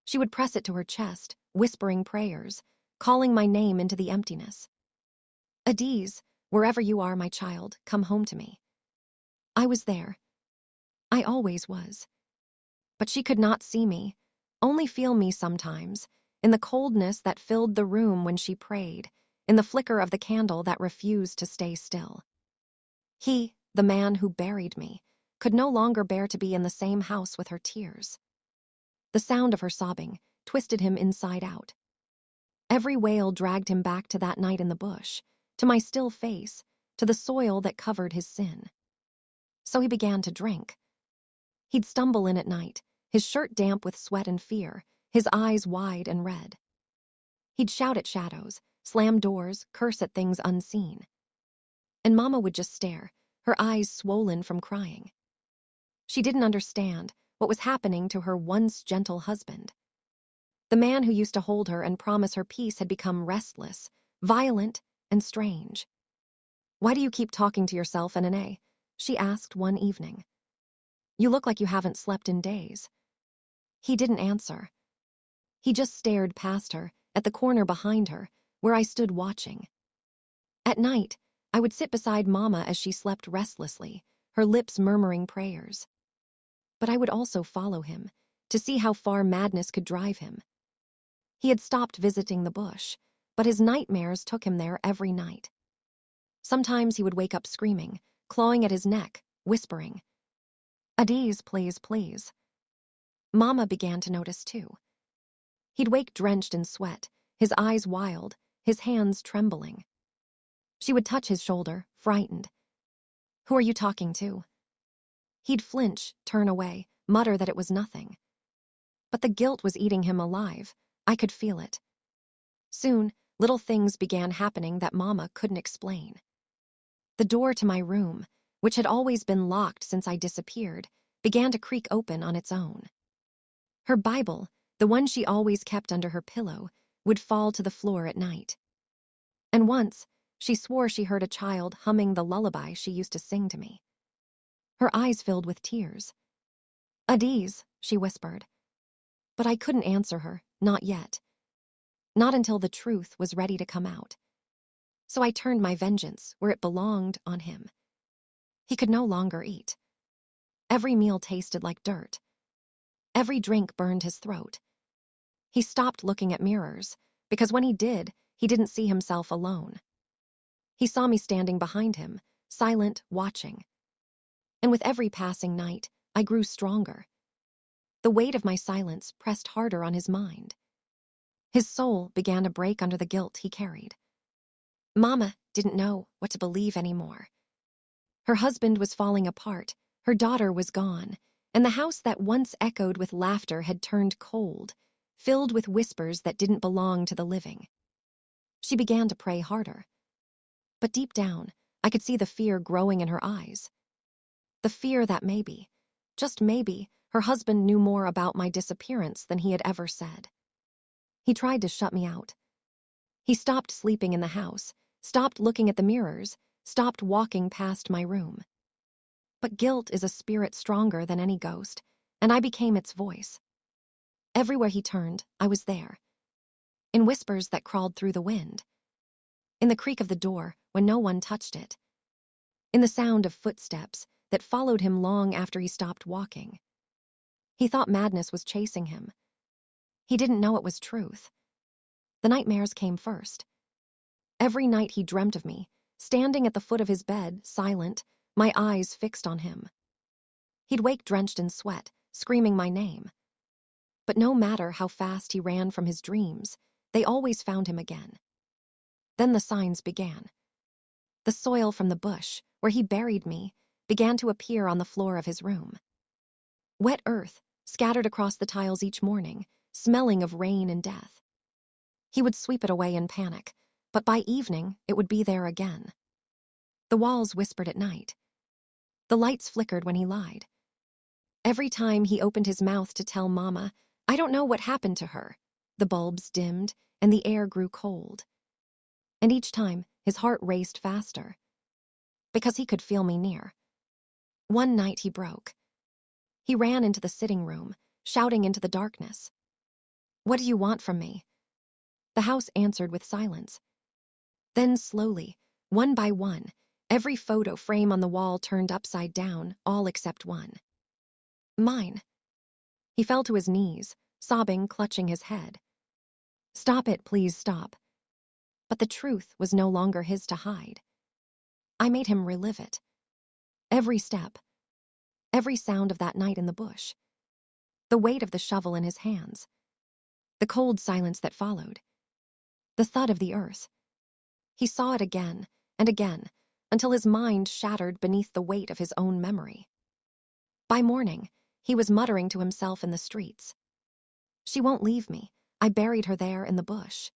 She would press it to her chest, whispering prayers, calling my name into the emptiness. Adiz, wherever you are, my child, come home to me. I was there. I always was. But she could not see me, only feel me sometimes, in the coldness that filled the room when she prayed, in the flicker of the candle that refused to stay still. He, the man who buried me, could no longer bear to be in the same house with her tears. The sound of her sobbing twisted him inside out. Every wail dragged him back to that night in the bush, to my still face, to the soil that covered his sin. So he began to drink. He'd stumble in at night, his shirt damp with sweat and fear, his eyes wide and red. He'd shout at shadows, slam doors, curse at things unseen. And Mama would just stare, her eyes swollen from crying. She didn't understand what was happening to her once gentle husband. The man who used to hold her and promise her peace had become restless, violent, and strange. "Why do you keep talking to yourself, Nene?" she asked one evening. "You look like you haven't slept in days." He didn't answer. He just stared past her, at the corner behind her, where I stood watching. At night, I would sit beside Mama as she slept restlessly, her lips murmuring prayers. But I would also follow him, to see how far madness could drive him. He had stopped visiting the bush, but his nightmares took him there every night. Sometimes he would wake up screaming, clawing at his neck, whispering, "Adiz, please, please." Mama began to notice too. He'd wake drenched in sweat, his eyes wild, his hands trembling. She would touch his shoulder, frightened. "Who are you talking to?" He'd flinch, turn away, mutter that it was nothing. But the guilt was eating him alive. I could feel it. Soon, little things began happening that Mama couldn't explain. The door to my room, which had always been locked since I disappeared, began to creak open on its own. Her Bible, the one she always kept under her pillow, would fall to the floor at night. And once, she swore she heard a child humming the lullaby she used to sing to me. Her eyes filled with tears. "Adiz," she whispered. But I couldn't answer her, not yet. Not until the truth was ready to come out. So I turned my vengeance where it belonged on him. He could no longer eat. Every meal tasted like dirt. Every drink burned his throat. He stopped looking at mirrors, because when he did, he didn't see himself alone. He saw me standing behind him, silent, watching. And with every passing night, I grew stronger. The weight of my silence pressed harder on his mind. His soul began to break under the guilt he carried. Mama didn't know what to believe anymore. Her husband was falling apart, her daughter was gone, and the house that once echoed with laughter had turned cold, filled with whispers that didn't belong to the living. She began to pray harder. But deep down, I could see the fear growing in her eyes. The fear that maybe, just maybe, her husband knew more about my disappearance than he had ever said. He tried to shut me out. He stopped sleeping in the house, stopped looking at the mirrors, stopped walking past my room. But guilt is a spirit stronger than any ghost, and I became its voice. Everywhere he turned, I was there. In whispers that crawled through the wind. In the creak of the door when no one touched it. In the sound of footsteps that followed him long after he stopped walking. He thought madness was chasing him. He didn't know it was truth. The nightmares came first. Every night he dreamt of me, standing at the foot of his bed, silent, my eyes fixed on him. He'd wake drenched in sweat, screaming my name. But no matter how fast he ran from his dreams, they always found him again. Then the signs began. The soil from the bush, where he buried me, began to appear on the floor of his room. Wet earth scattered across the tiles each morning, smelling of rain and death. He would sweep it away in panic, but by evening it would be there again. The walls whispered at night. The lights flickered when he lied. Every time he opened his mouth to tell Mama, "I don't know what happened to her," the bulbs dimmed and the air grew cold. And each time, his heart raced faster, because he could feel me near. One night he broke. He ran into the sitting room, shouting into the darkness. "What do you want from me?" The house answered with silence. Then slowly, one by one, every photo frame on the wall turned upside down, all except one. Mine. He fell to his knees, sobbing, clutching his head. "Stop it, please stop." But the truth was no longer his to hide. I made him relive it. Every step. Every sound of that night in the bush. The weight of the shovel in his hands. The cold silence that followed. The thud of the earth. He saw it again and again, until his mind shattered beneath the weight of his own memory. By morning, he was muttering to himself in the streets. "She won't leave me. I buried her there in the bush."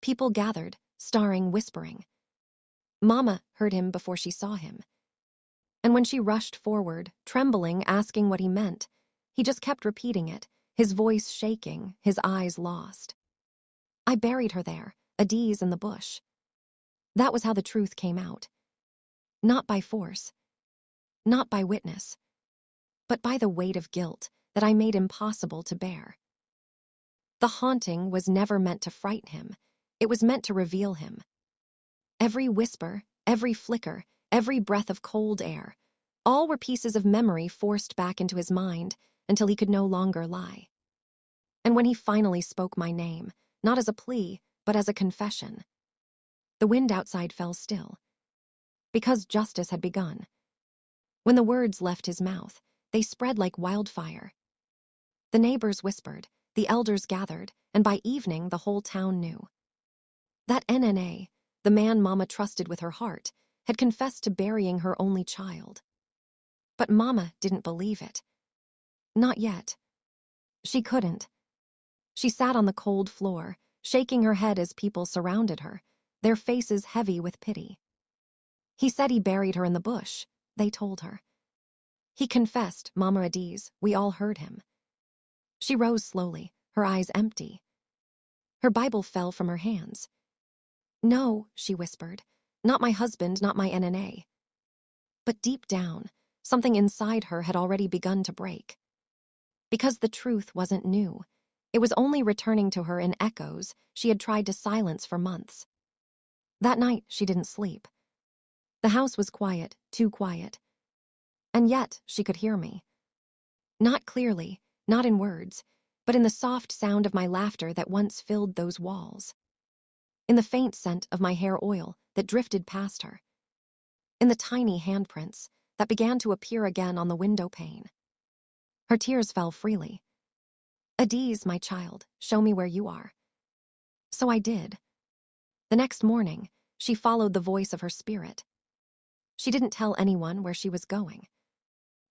People gathered, staring, whispering. Mama heard him before she saw him. And when she rushed forward, trembling, asking what he meant, he just kept repeating it, his voice shaking, his eyes lost. "I buried her there, Adiz in the bush." That was how the truth came out. Not by force, not by witness, but by the weight of guilt that I made impossible to bear. The haunting was never meant to frighten him. It was meant to reveal him. Every whisper, every flicker, every breath of cold air, all were pieces of memory forced back into his mind until he could no longer lie. And when he finally spoke my name, not as a plea, but as a confession, the wind outside fell still. Because justice had begun. When the words left his mouth, they spread like wildfire. The neighbors whispered, the elders gathered, and by evening the whole town knew. That NNA, the man Mama trusted with her heart, had confessed to burying her only child. But Mama didn't believe it. Not yet. She couldn't. She sat on the cold floor, shaking her head as people surrounded her, their faces heavy with pity. "He said he buried her in the bush," they told her. "He confessed, Mama Adiz, we all heard him." She rose slowly, her eyes empty. Her Bible fell from her hands. "No," she whispered, "not my husband, not my NNA." But deep down, something inside her had already begun to break. Because the truth wasn't new. It was only returning to her in echoes she had tried to silence for months. That night, she didn't sleep. The house was quiet, too quiet. And yet she could hear me. Not clearly, not in words, but in the soft sound of my laughter that once filled those walls. In the faint scent of my hair oil that drifted past her. In the tiny handprints that began to appear again on the window pane. Her tears fell freely. "Adiz, my child, show me where you are." So I did. The next morning, she followed the voice of her spirit. She didn't tell anyone where she was going.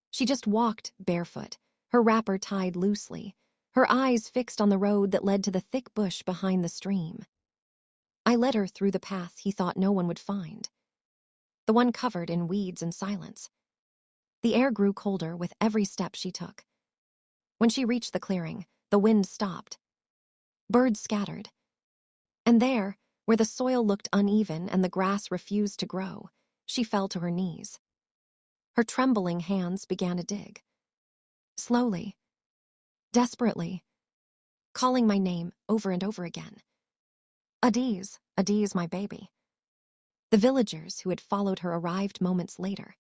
She just walked barefoot, her wrapper tied loosely, her eyes fixed on the road that led to the thick bush behind the stream. I led her through the path he thought no one would find, the one covered in weeds and silence. The air grew colder with every step she took. When she reached the clearing, the wind stopped. Birds scattered. And there, where the soil looked uneven and the grass refused to grow, she fell to her knees. Her trembling hands began to dig. Slowly, desperately, calling my name over and over again. "Adiz, Adiz, my baby." The villagers who had followed her arrived moments later.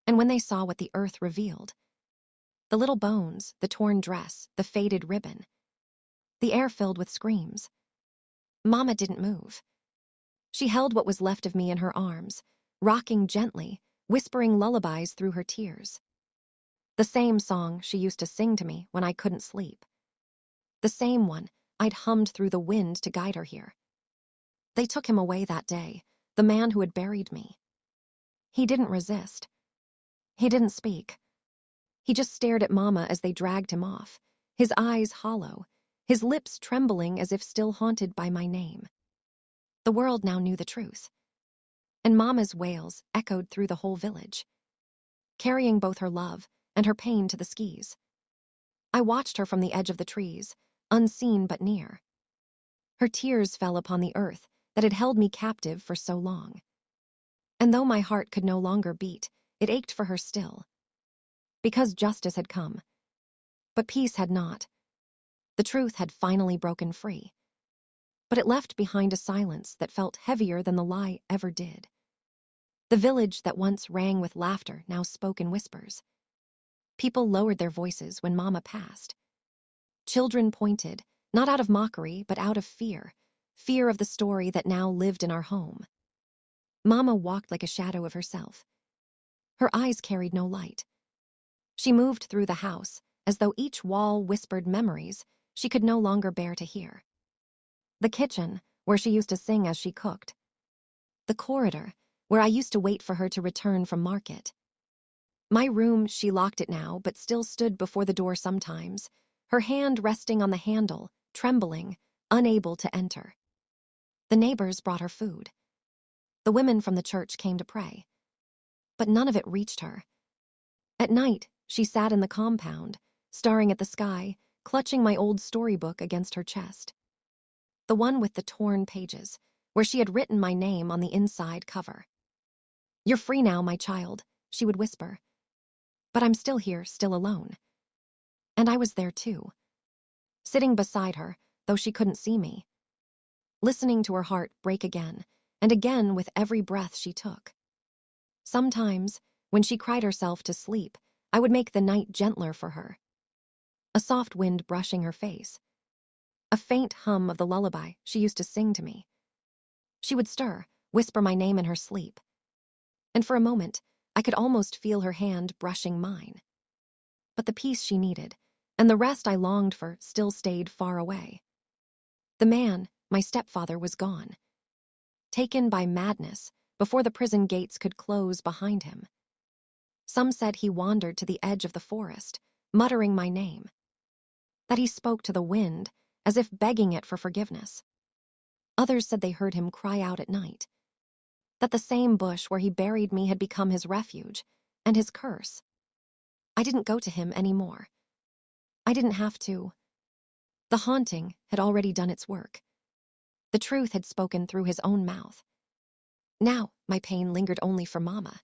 And when they saw what the earth revealed, the little bones, the torn dress, the faded ribbon, the air filled with screams. Mama didn't move. She held what was left of me in her arms, rocking gently, whispering lullabies through her tears. The same song she used to sing to me when I couldn't sleep. The same one I'd hummed through the wind to guide her here. They took him away that day, the man who had buried me. He didn't resist. He didn't speak. He just stared at Mama as they dragged him off, his eyes hollow, his lips trembling as if still haunted by my name. The world now knew the truth. And Mama's wails echoed through the whole village, carrying both her love and her pain to the skis. I watched her from the edge of the trees, unseen but near. Her tears fell upon the earth that had held me captive for so long. And though my heart could no longer beat, it ached for her still. Because justice had come. But peace had not. The truth had finally broken free. But it left behind a silence that felt heavier than the lie ever did. The village that once rang with laughter now spoke in whispers. People lowered their voices when Mama passed. Children pointed, not out of mockery, but out of fear, fear of the story that now lived in our home. Mama walked like a shadow of herself. Her eyes carried no light. She moved through the house, as though each wall whispered memories she could no longer bear to hear. The kitchen, where she used to sing as she cooked. The corridor, where I used to wait for her to return from market. My room, she locked it now, but still stood before the door sometimes, her hand resting on the handle, trembling, unable to enter. The neighbors brought her food. The women from the church came to pray. But none of it reached her. At night, she sat in the compound, staring at the sky, clutching my old storybook against her chest. The one with the torn pages, where she had written my name on the inside cover. "You're free now, my child," she would whisper. But I'm still here, still alone. And I was there too. Sitting beside her, though she couldn't see me. Listening to her heart break again, and again with every breath she took. Sometimes, when she cried herself to sleep, I would make the night gentler for her. A soft wind brushing her face. A faint hum of the lullaby she used to sing to me. She would stir, whisper my name in her sleep. And for a moment, I could almost feel her hand brushing mine. But the peace she needed, and the rest I longed for, still stayed far away. The man, my stepfather, was gone. Taken by madness, before the prison gates could close behind him. Some said he wandered to the edge of the forest, muttering my name. That he spoke to the wind, as if begging it for forgiveness. Others said they heard him cry out at night. That the same bush where he buried me had become his refuge, and his curse. I didn't go to him anymore. I didn't have to. The haunting had already done its work. The truth had spoken through his own mouth. Now my pain lingered only for Mama.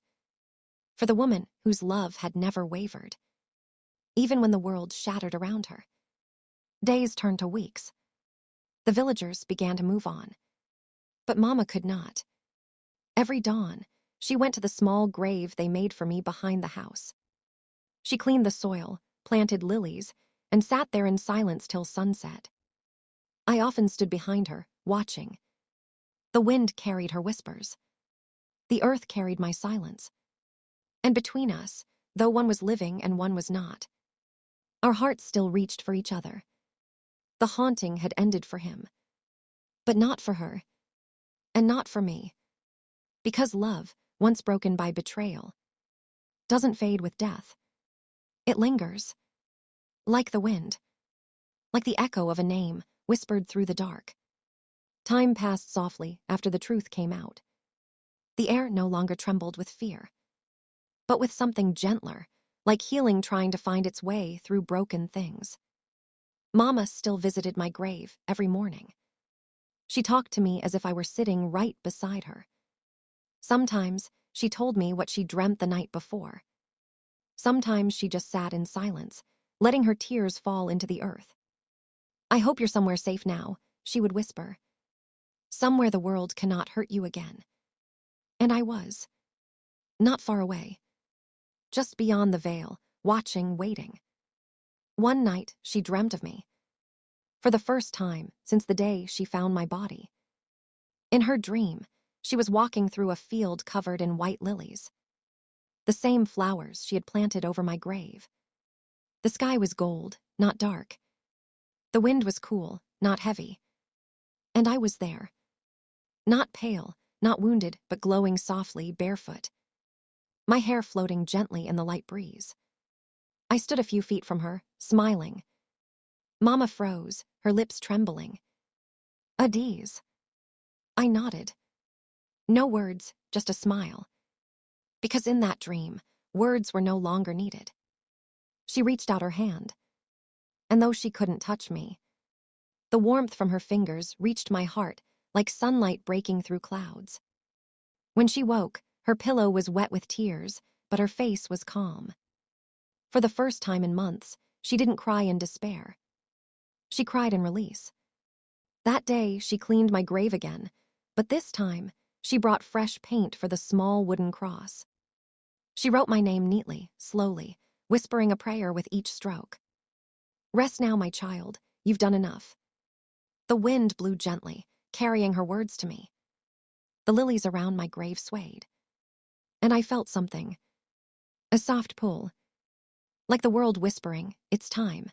For the woman whose love had never wavered. Even when the world shattered around her. Days turned to weeks. The villagers began to move on. But Mama could not. Every dawn, she went to the small grave they made for me behind the house. She cleaned the soil, planted lilies, and sat there in silence till sunset. I often stood behind her, watching. The wind carried her whispers. The earth carried my silence. And between us, though one was living and one was not, our hearts still reached for each other. The haunting had ended for him, but not for her, and not for me. Because love, once broken by betrayal, doesn't fade with death. It lingers, like the wind, like the echo of a name whispered through the dark. Time passed softly after the truth came out. The air no longer trembled with fear, but with something gentler, like healing trying to find its way through broken things. Mama still visited my grave every morning. She talked to me as if I were sitting right beside her. Sometimes she told me what she dreamt the night before. Sometimes she just sat in silence, letting her tears fall into the earth. "I hope you're somewhere safe now," she would whisper. "Somewhere the world cannot hurt you again." And I was. Not far away. Just beyond the veil, watching, waiting. One night, she dreamt of me. For the first time since the day she found my body. In her dream, she was walking through a field covered in white lilies. The same flowers she had planted over my grave. The sky was gold, not dark. The wind was cool, not heavy. And I was there. Not pale, not wounded, but glowing softly, barefoot. My hair floating gently in the light breeze. I stood a few feet from her, smiling. Mama froze, her lips trembling. "Adiz." I nodded. No words, just a smile. Because in that dream, words were no longer needed. She reached out her hand. And though she couldn't touch me, the warmth from her fingers reached my heart like sunlight breaking through clouds. When she woke, her pillow was wet with tears, but her face was calm. For the first time in months, she didn't cry in despair. She cried in release. That day, she cleaned my grave again, but this time, she brought fresh paint for the small wooden cross. She wrote my name neatly, slowly, whispering a prayer with each stroke. "Rest now, my child, you've done enough." The wind blew gently, carrying her words to me. The lilies around my grave swayed. And I felt something. A soft pull. Like the world whispering, "It's time."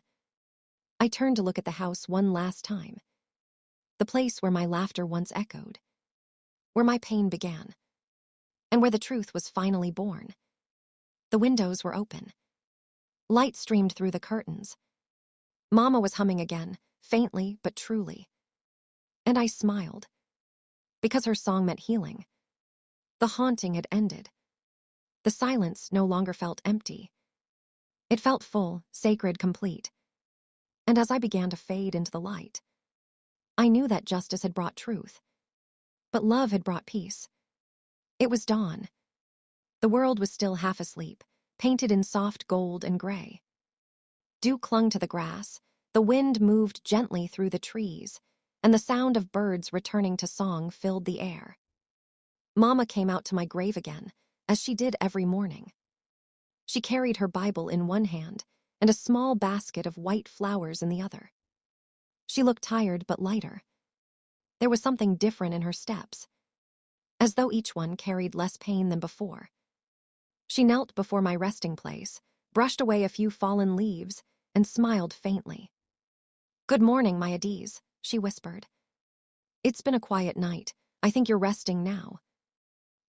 I turned to look at the house one last time. The place where my laughter once echoed. Where my pain began. And where the truth was finally born. The windows were open. Light streamed through the curtains. Mama was humming again, faintly but truly. And I smiled. Because her song meant healing. The haunting had ended. The silence no longer felt empty. It felt full, sacred, complete. And as I began to fade into the light, I knew that justice had brought truth. But love had brought peace. It was dawn. The world was still half asleep, painted in soft gold and gray. Dew clung to the grass, the wind moved gently through the trees, and the sound of birds returning to song filled the air. Mama came out to my grave again, as she did every morning. She carried her Bible in one hand and a small basket of white flowers in the other. She looked tired but lighter. There was something different in her steps, as though each one carried less pain than before. She knelt before my resting place, brushed away a few fallen leaves, and smiled faintly. "Good morning, my Adiz," she whispered. "It's been a quiet night. I think you're resting now."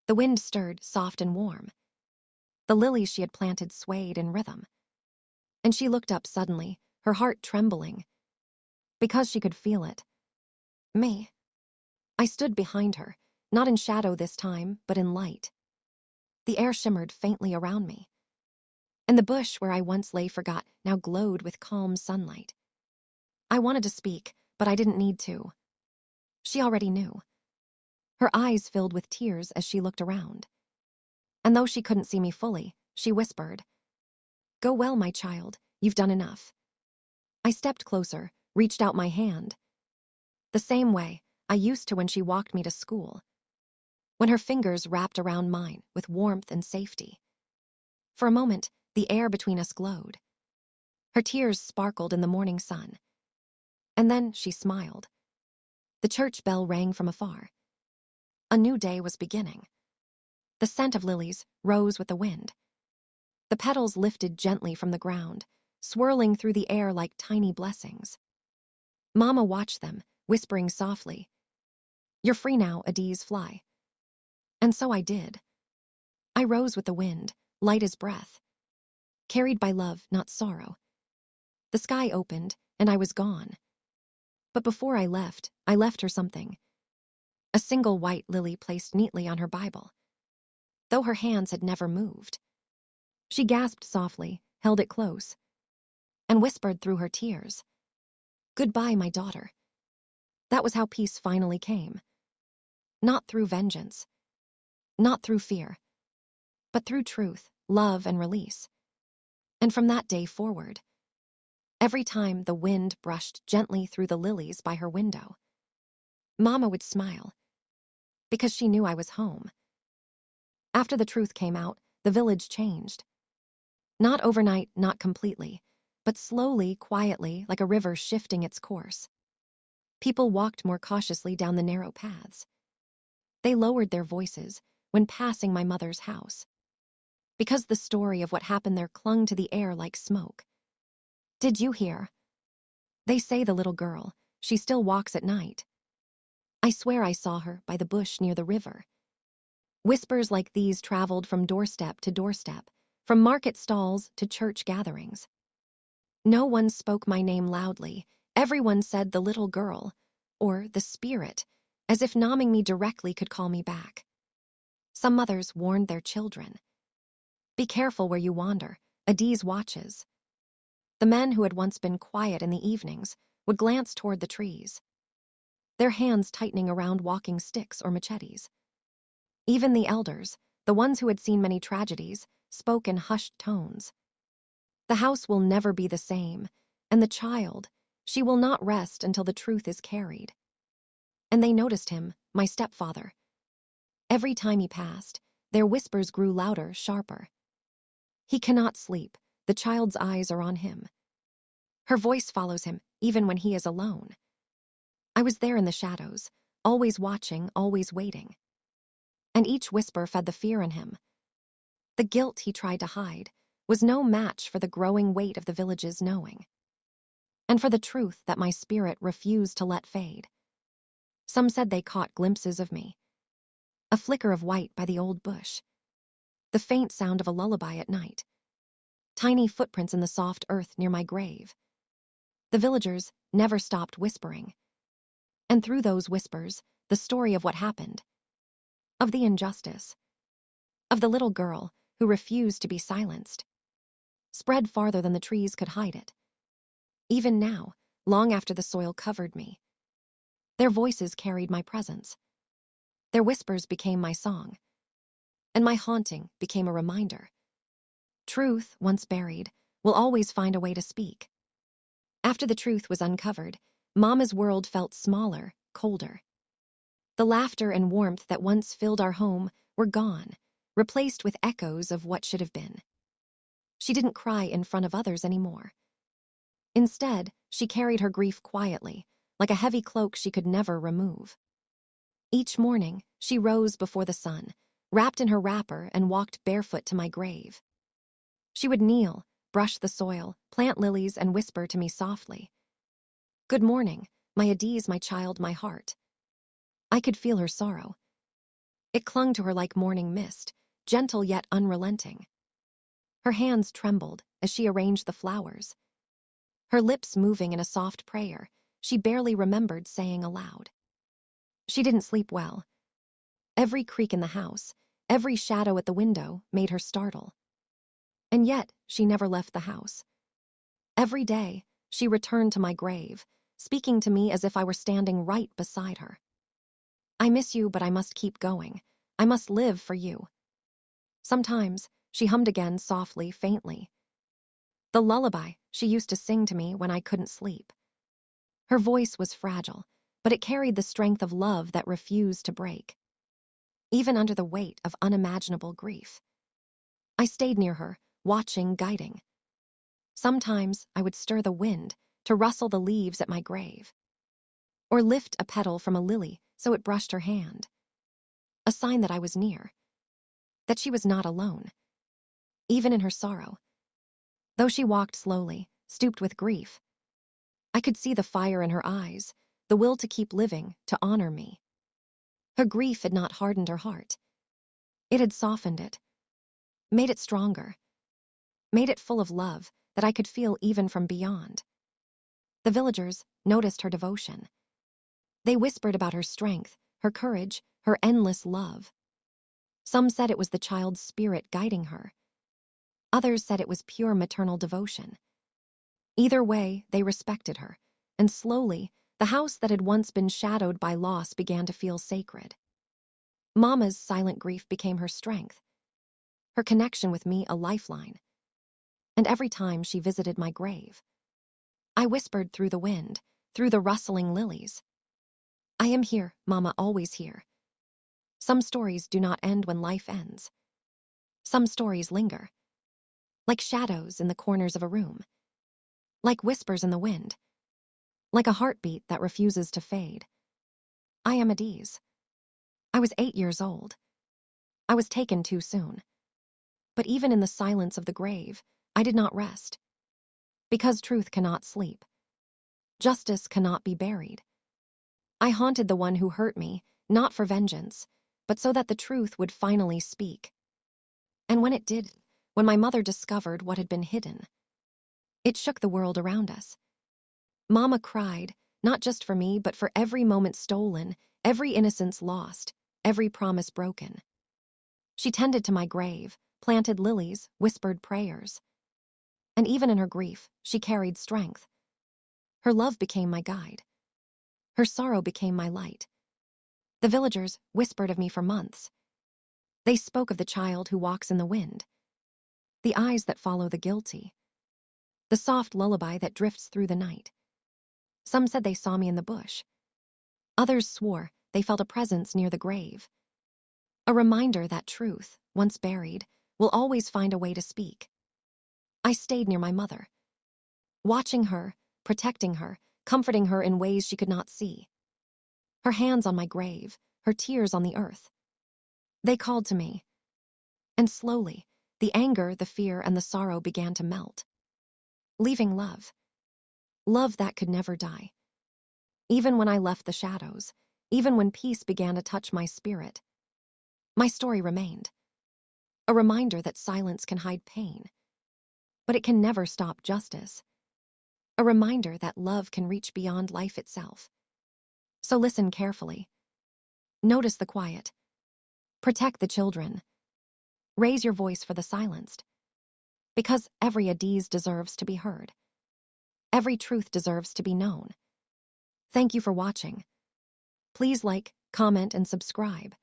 The wind stirred, soft and warm. The lilies she had planted swayed in rhythm. And she looked up suddenly, her heart trembling. Because she could feel it. Me. I stood behind her, not in shadow this time, but in light. The air shimmered faintly around me. And the bush where I once lay forgot now glowed with calm sunlight. I wanted to speak, but I didn't need to. She already knew. Her eyes filled with tears as she looked around. And though she couldn't see me fully, she whispered, "Go well, my child, you've done enough." I stepped closer, reached out my hand. The same way I used to when she walked me to school. when her fingers wrapped around mine with warmth and safety. For a moment, the air between us glowed. Her tears sparkled in the morning sun. And then she smiled. The church bell rang from afar. A new day was beginning. The scent of lilies rose with the wind. The petals lifted gently from the ground, swirling through the air like tiny blessings. Mama watched them, whispering softly, "You're free now, Adiz, fly." And so I did. I rose with the wind, light as breath. Carried by love, not sorrow. The sky opened, and I was gone. But before I left her something. A single white lily placed neatly on her Bible, though her hands had never moved. She gasped softly, held it close, and whispered through her tears, "Goodbye, my daughter." That was how peace finally came. Not through vengeance, not through fear, but through truth, love, and release. And from that day forward, every time the wind brushed gently through the lilies by her window, Mama would smile, because she knew I was home. After the truth came out, the village changed. Not overnight, not completely, but slowly, quietly, like a river shifting its course. People walked more cautiously down the narrow paths. They lowered their voices when passing my mother's house, because the story of what happened there clung to the air like smoke. "Did you hear? They say the little girl, she still walks at night. I swear I saw her by the bush near the river." Whispers like these traveled from doorstep to doorstep, from market stalls to church gatherings. No one spoke my name loudly. Everyone said the little girl, or the spirit, as if nomming me directly could call me back. Some mothers warned their children, "Be careful where you wander, Adiz watches." The men who had once been quiet in the evenings would glance toward the trees, their hands tightening around walking sticks or machetes. Even the elders, the ones who had seen many tragedies, spoke in hushed tones. "The house will never be the same, and the child, she will not rest until the truth is carried." And they noticed him, my stepfather. Every time he passed, their whispers grew louder, sharper. "He cannot sleep. The child's eyes are on him. Her voice follows him, even when he is alone." I was there in the shadows, always watching, always waiting. And each whisper fed the fear in him. The guilt he tried to hide was no match for the growing weight of the village's knowing, and for the truth that my spirit refused to let fade. Some said they caught glimpses of me, a flicker of white by the old bush, the faint sound of a lullaby at night, tiny footprints in the soft earth near my grave. The villagers never stopped whispering, and through those whispers, the story of what happened, of the injustice, of the little girl who refused to be silenced, spread farther than the trees could hide it. Even now, long after the soil covered me, their voices carried my presence. Their whispers became my song, and my haunting became a reminder. Truth, once buried, will always find a way to speak. After the truth was uncovered, Mama's world felt smaller, colder. The laughter and warmth that once filled our home were gone, replaced with echoes of what should have been. She didn't cry in front of others anymore. Instead, she carried her grief quietly, like a heavy cloak she could never remove. Each morning, she rose before the sun, wrapped in her wrapper, and walked barefoot to my grave. She would kneel, brush the soil, plant lilies, and whisper to me softly, "Good morning, my Adiz, my child, my heart." I could feel her sorrow. It clung to her like morning mist, gentle yet unrelenting. Her hands trembled as she arranged the flowers, her lips moving in a soft prayer she barely remembered saying aloud. She didn't sleep well. Every creak in the house, every shadow at the window made her startle. And yet, she never left the house. Every day, she returned to my grave, speaking to me as if I were standing right beside her. "I miss you, but I must keep going. I must live for you." Sometimes, she hummed again softly, faintly. The lullaby she used to sing to me when I couldn't sleep. Her voice was fragile, but it carried the strength of love that refused to break. even under the weight of unimaginable grief. I stayed near her, watching, guiding. Sometimes I would stir the wind to rustle the leaves at my grave, or lift a petal from a lily so it brushed her hand. A sign that I was near, that she was not alone, even in her sorrow. Though she walked slowly, stooped with grief, I could see the fire in her eyes, the will to keep living, to honor me. Her grief had not hardened her heart. It had softened it, made it stronger, made it full of love that I could feel even from beyond. The villagers noticed her devotion. They whispered about her strength, her courage, her endless love. Some said it was the child's spirit guiding her. Others said it was pure maternal devotion. Either way, they respected her, and slowly, the house that had once been shadowed by loss began to feel sacred. Mama's silent grief became her strength, her connection with me a lifeline. And every time she visited my grave, I whispered through the wind, through the rustling lilies, "I am here, Mama, always here." Some stories do not end when life ends. Some stories linger, like shadows in the corners of a room, like whispers in the wind, like a heartbeat that refuses to fade. I am at ease. I was 8 years old. I was taken too soon. But even in the silence of the grave, I did not rest. Because truth cannot sleep. Justice cannot be buried. I haunted the one who hurt me, not for vengeance, but so that the truth would finally speak. And when it did, when my mother discovered what had been hidden, it shook the world around us. Mama cried, not just for me, but for every moment stolen, every innocence lost, every promise broken. She tended to my grave, planted lilies, whispered prayers. And even in her grief, she carried strength. Her love became my guide. Her sorrow became my light. The villagers whispered of me for months. They spoke of the child who walks in the wind, the eyes that follow the guilty, the soft lullaby that drifts through the night. Some said they saw me in the bush. Others swore they felt a presence near the grave. A reminder that truth, once buried, will always find a way to speak. I stayed near my mother, watching her, protecting her, comforting her in ways she could not see. Her hands on my grave, her tears on the earth. They called to me. And slowly, the anger, the fear, and the sorrow began to melt, leaving love. Love that could never die. Even when I left the shadows, even when peace began to touch my spirit, my story remained. A reminder that silence can hide pain, but it can never stop justice. A reminder that love can reach beyond life itself. So listen carefully. Notice the quiet. Protect the children. Raise your voice for the silenced. Because every Adiz deserves to be heard. Every truth deserves to be known. Thank you for watching. Please like, comment, and subscribe.